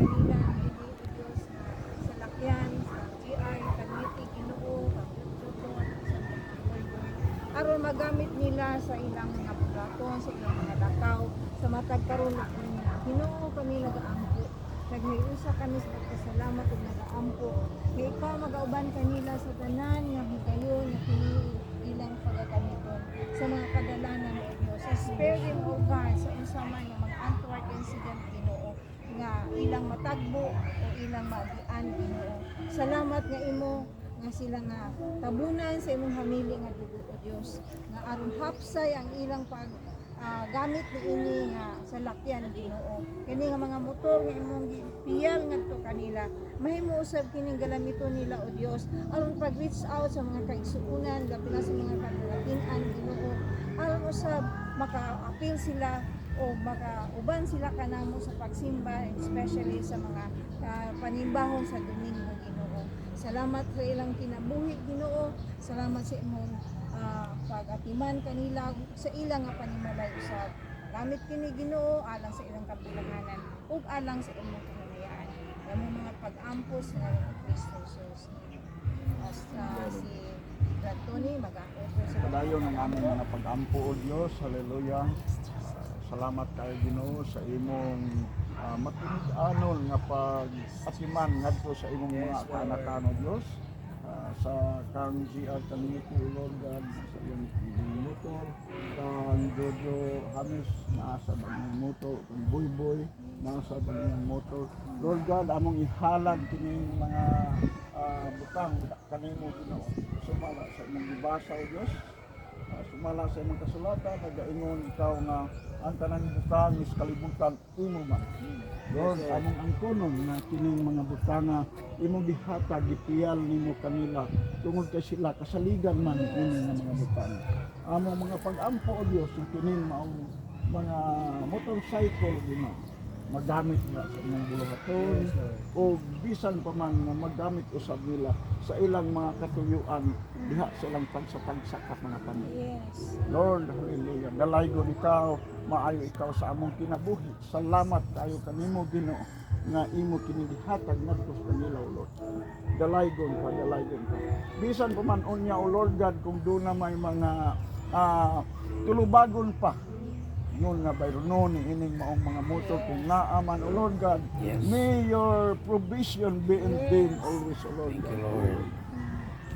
kanila dili o Dios na sa lakyan sa GR Tagnitik Ginoo pagtutugon sa mga boy aron magamit nila sa ilang mga platon sa ilang mga lakaw sa matag karon niya Ginoo kami nagaampo naghiusa kami sa pagpasalamat ug nagaampo nga ikaw magauban kanila sa tanan nga higayon nga kini ilang pagakamiton sa mga kadalanan o Dios sa spare them o God sa unsa man nga mga untoward incident Ginoo nga ilang matagbo o ilang maagian Ginoo salamat nga imo nga sila nga tabunan sa imong hamili nga dugo o Dios nga aron hapsay ang ilang pag gamit ni ini nga sa lakyan Ginoo kini nga mga motor nga imong piyal ngadto kanila mahimo usab kining galamito nila o Dios aron pag reach out sa mga kaigsuonan labi na sa mga kagalatin-an Ginoo aron usab maka-appeal sila o makauban sila kanamo sa pagsimba especially sa mga panimbahon sa Domingo Ginoo salamat sa ilang kinabuhi Ginoo salamat sa imong pag-atiman kanila sa ilang nga panimalay usab gamit kini Ginoo alang sa ilang kabilanganan ug alang sa imong kahinayaan among mga pag-ampos nga Kristo Jesus si Brad Tony mag-offer sa padayon ang among mga pag-ampo o Dios hallelujah salamat kay Ginoo sa imong matinud-anon nga pag-atiman ngadto sa imong mga kaanak-anak o Dios sa kang GR Community Lord God sa iyong motor kang Jojo Hamis nasa bagong motor kang Boy nasa bagong motor Lord God among ihalag kining mga butang kanimo Ginoo sumala sa imong gibasa o Dios sumala sa imong kasulatan nagaingon ikaw nga ang tanang butang is kalibutan imo man Lord among angkonon na kining mga butanga imong gihatag gipiyal nimo kanila tungod kay sila kasaligan man ini nga mga butang among mga pag-ampo o Dios kining maong mga motorcycle Ginoo magamit nila sa ilang buluhaton o bisan pa man na magamit usab nila sa ilang mga katuyuan diha sa ilang pagsatagsakat mga panig. Yes. Lord, hallelujah. Dalaygon ikaw, maayo ikaw sa among kinabuhi. Salamat kayo kanimo Ginoo nga imo kini gihatag ngadto sa kanila o Lord. Dalaygon ka. Bisan pa man unya o Lord God kung doon na may mga tulubagon pa noon nga bayron ining maong mga motor kung naaman o Lord God may your provision be in them always o Lord God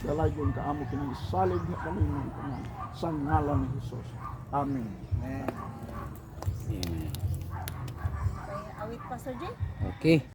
dalaygon ka amo kining salig na kami sa ngalan ni Jesus amen Awit Pastor J Okay.